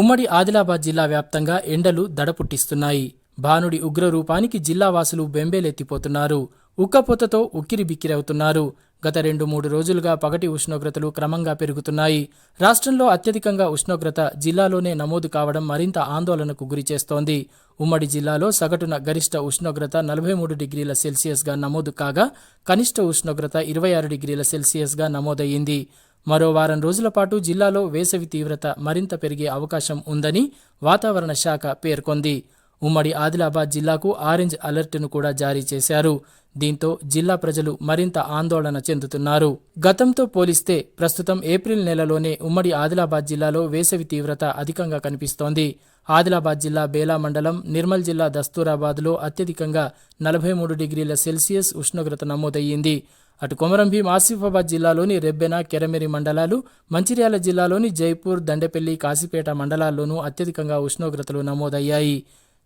ఉమ్మడి ఆదిలాబాద్ జిల్లా వ్యాప్తంగా ఎండలు దడపుట్టిస్తున్నాయి. భానుడి ఉగ్రరూపానికి జిల్లావాసులు బెంబేలెత్తిపోతున్నారు. ఉక్కపోతతో ఉక్కిరిబిక్కిరవుతున్నారు. గత 2-3 రోజులుగా పగటి ఉష్ణోగ్రతలు క్రమంగా పెరుగుతున్నాయి. రాష్ట్రంలో అత్యధికంగా ఉష్ణోగ్రత జిల్లాలోనే నమోదు కావడం మరింత ఆందోళనకు గురిచేస్తోంది. ఉమ్మడి జిల్లాలో సగటున గరిష్ట ఉష్ణోగ్రత 43 డిగ్రీల సెల్సియస్గా నమోదు కాగా కనిష్ట ఉష్ణోగ్రత 26 డిగ్రీల సెల్సియస్గా నమోదయ్యింది. మరో వారం రోజుల పాటు జిల్లాలో వేసవి తీవ్రత మరింత పెరిగే అవకాశం ఉందని వాతావరణ శాఖ పేర్కొంది. ఉమ్మడి ఆదిలాబాద్ జిల్లాకు ఆరెంజ్ అలర్ట్ను కూడా జారీ చేశారు. దీంతో జిల్లా ప్రజలు మరింత ఆందోళన చెందుతున్నారు. గతంతో పోలిస్తే ప్రస్తుతం ఏప్రిల్ నెలలోనే ఉమ్మడి ఆదిలాబాద్ జిల్లాలో వేసవి తీవ్రత అధికంగా కనిపిస్తోంది. ఆదిలాబాద్ జిల్లా బేలా మండలం, నిర్మల్ జిల్లా దస్తూరాబాద్లో అత్యధికంగా 43 డిగ్రీల సెల్సియస్ ఉష్ణోగ్రత నమోదయ్యింది. అటు కొమరంభీం, ఆసిఫాబాద్ జిల్లాలోని రెబ్బెన, కెరమెరి మండలాలు, మంచిర్యాల జిల్లాలోని జైపూర్, దండెపల్లి, కాసిపేట మండలాల్లోనూ అత్యధికంగా ఉష్ణోగ్రతలు నమోదయ్యాయి.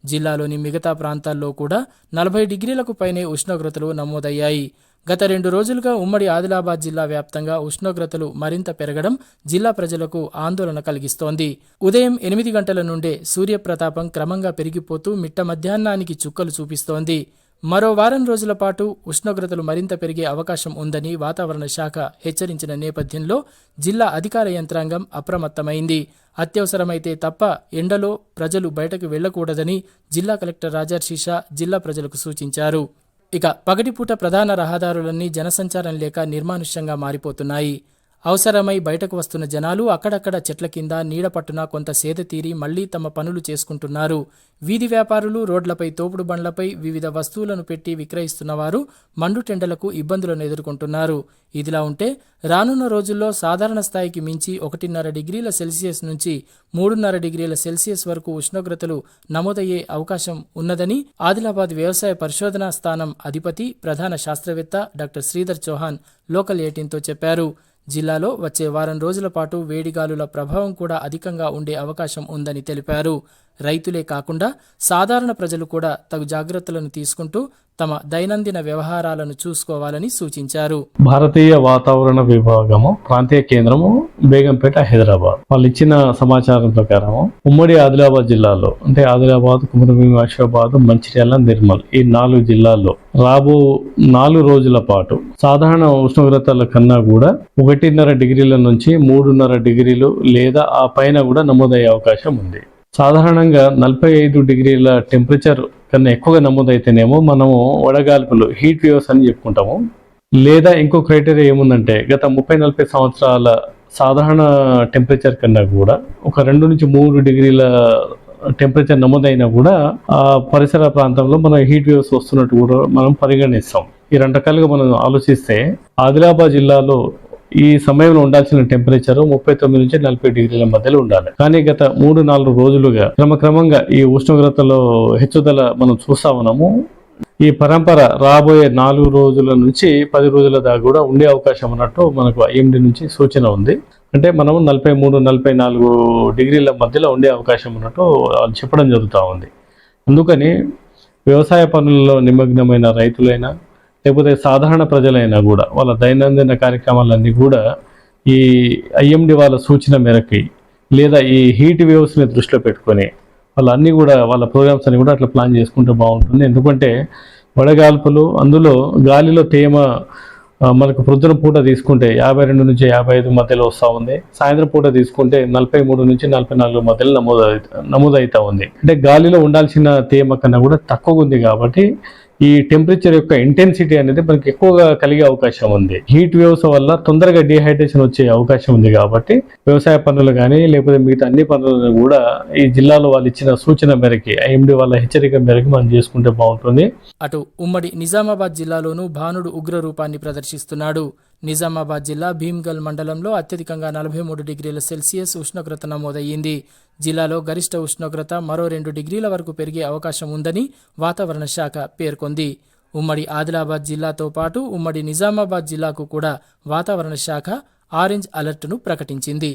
జిల్లాలోని మిగతా ప్రాంతాల్లో కూడా 40 డిగ్రీలకు పైనే ఉష్ణోగ్రతలు నమోదయ్యాయి. గత 2 రోజులుగా ఉమ్మడి ఆదిలాబాద్ జిల్లా వ్యాప్తంగా ఉష్ణోగ్రతలు మరింత పెరగడం జిల్లా ప్రజలకు ఆందోళన కలిగిస్తోంది. ఉదయం 8 గంటల నుండే సూర్యప్రతాపం క్రమంగా పెరిగిపోతూ మిట్ట మధ్యాహ్నానికి చుక్కలు చూపిస్తోంది. మరో వారం రోజుల పాటు ఉష్ణోగ్రతలు మరింత పెరిగే అవకాశం ఉందని వాతావరణ శాఖ హెచ్చరించిన నేపథ్యంలో జిల్లా అధికార యంత్రాంగం అప్రమత్తమైంది. అత్యవసరమైతే తప్ప ఎండలో ప్రజలు బయటకు వెళ్లకూడదని జిల్లా కలెక్టర్ రాజర్షిషా జిల్లా ప్రజలకు సూచించారు. ఇక పగటిపూట ప్రధాన రహదారులన్నీ జనసంచారం లేక నిర్మానుష్యంగా మారిపోతున్నాయి. అవసరమై బయటకు వస్తున్న జనాలు అక్కడక్కడ చెట్ల కింద నీడ పట్టున కొంత సేద తీరి మళ్లీ తమ పనులు చేసుకుంటున్నారు. వీధి వ్యాపారులు రోడ్లపై, తోపుడు బండ్లపై వివిధ వస్తువులను పెట్టి విక్రయిస్తున్నవారు మండుటెండలకు ఇబ్బందులను ఎదుర్కొంటున్నారు. ఇదిలా ఉంటే రానున్న రోజుల్లో సాధారణ స్థాయికి మించి 1.5 డిగ్రీల సెల్సియస్ నుంచి 3.5 డిగ్రీల సెల్సియస్ వరకు ఉష్ణోగ్రతలు నమోదయ్యే అవకాశం ఉన్నదని ఆదిలాబాద్ వ్యవసాయ పరిశోధనా స్థానం అధిపతి, ప్రధాన శాస్త్రవేత్త డాక్టర్ శ్రీధర్ చౌహాన్ లోకల్ 18తో చెప్పారు. జిల్లాలో వచ్చే వారం రోజుల పాటు వేడిగాలుల ప్రభావం కూడా అధికంగా ఉండే అవకాశం ఉందని తెలిపారు. రైతులే కాకుండా సాధారణ ప్రజలు కూడా తగు జాగ్రత్తలను తీసుకుంటూ తమ దైనందిన వ్యవహారాలను చూసుకోవాలని సూచించారు. భారతీయ వాతావరణ విభాగము ప్రాంతీయ కేంద్రము బేగంపేట, హైదరాబాద్ వాళ్ళు ఇచ్చిన సమాచారం ప్రకారం ఉమ్మడి ఆదిలాబాద్ జిల్లాలో అంటే ఆదిలాబాద్, కొమరంభీం, ఆసిఫాబాద్, మంచిర్యాల, నిర్మల్ ఈ 4 జిల్లాల్లో రాబో 4 రోజుల పాటు సాధారణ ఉష్ణోగ్రతల కన్నా కూడా 1.5 డిగ్రీల నుంచి 3.5 డిగ్రీలు లేదా ఆ పైన కూడా నమోదయ్యే అవకాశం ఉంది. సాధారణంగా 45 డిగ్రీల టెంపరేచర్ కన్నా ఎక్కువగా నమోదైతేనేమో మనము వడగాల్పులు, హీట్ వేవ్స్ అని చెప్పుకుంటాము. లేదా ఇంకో క్రైటీరియా ఏముందంటే గత 30-40 సంవత్సరాల సాధారణ టెంపరేచర్ కన్నా కూడా ఒక 2 నుంచి 3 డిగ్రీల టెంపరేచర్ నమోదైనా కూడా ఆ పరిసర ప్రాంతంలో మన హీట్ వేవ్స్ వస్తున్నట్టు కూడా మనం పరిగణిస్తాం. ఈ 2 రకాలుగా మనం ఆలోచిస్తే ఆదిలాబాద్ జిల్లాలో ఈ సమయంలో ఉండాల్సిన టెంపరేచర్ 39 నుంచి 40 డిగ్రీల మధ్యలో ఉండాలి. కానీ గత 3-4 రోజులుగా క్రమక్రమంగా ఈ ఉష్ణోగ్రతలో హెచ్చుదల మనం చూస్తా ఉన్నాము. ఈ పరంపర రాబోయే 4 రోజుల నుంచి 10 రోజుల దాకా కూడా ఉండే అవకాశం ఉన్నట్టు మనకు IMD నుంచి సూచన ఉంది. అంటే మనం 43-44 డిగ్రీల మధ్యలో ఉండే అవకాశం ఉన్నట్టు వాళ్ళు చెప్పడం జరుగుతూ ఉంది. అందుకని వ్యవసాయ పనులలో నిమగ్నమైన రైతులైనా లేకపోతే సాధారణ ప్రజలైనా కూడా వాళ్ళ దైనందిన కార్యక్రమాలన్నీ కూడా ఈ IMD వాళ్ళ సూచన మేరకి లేదా ఈ హీట్ వేవ్స్ని దృష్టిలో పెట్టుకొని వాళ్ళన్నీ కూడా వాళ్ళ ప్రోగ్రామ్స్ అని కూడా అట్లా ప్లాన్ చేసుకుంటే బాగుంటుంది. ఎందుకంటే వడగాల్పులు, అందులో గాలిలో తేమ మనకు ప్రొద్దున పూట తీసుకుంటే 52 నుంచి 55 మధ్యలో వస్తూ ఉంది. సాయంత్రం పూట తీసుకుంటే 43 నుంచి 44 మధ్యలో నమోదవుతా ఉంది. అంటే గాలిలో ఉండాల్సిన తేమ కన్నా కూడా తక్కువగా ఉంది. కాబట్టి ఈ టెంపరేచర్ యొక్క ఇంటెన్సిటీ అనేది మనకి ఎక్కువగా కలిగే అవకాశం ఉంది. హీట్ వేవ్స్ వల్ల తొందరగా డిహైడ్రేషన్ వచ్చే అవకాశం ఉంది. కాబట్టి వ్యవసాయ పనులు కానీ లేకపోతే మిగతా అన్ని పనులను కూడా ఈ జిల్లాలో వాళ్ళు ఇచ్చిన సూచన మేరకి, IMD వాళ్ళ హెచ్చరిక మేరకు మనం చేసుకుంటే బాగుంటుంది. అటు ఉమ్మడి నిజామాబాద్ జిల్లాలోనూ భానుడు ఉగ్ర రూపాన్ని ప్రదర్శిస్తున్నాడు. నిజామాబాద్ జిల్లా భీమ్గల్ మండలంలో అత్యధికంగా 43 డిగ్రీల సెల్సియస్ ఉష్ణోగ్రత నమోదయ్యింది. జిల్లాలో గరిష్ట ఉష్ణోగ్రత మరో 2 డిగ్రీల వరకు పెరిగే అవకాశం ఉందని వాతావరణ శాఖ పేర్కొంది. ఉమ్మడి ఆదిలాబాద్ జిల్లాతో పాటు ఉమ్మడి నిజామాబాద్ జిల్లాకు కూడా వాతావరణ శాఖ ఆరెంజ్ అలర్ట్ను ప్రకటించింది.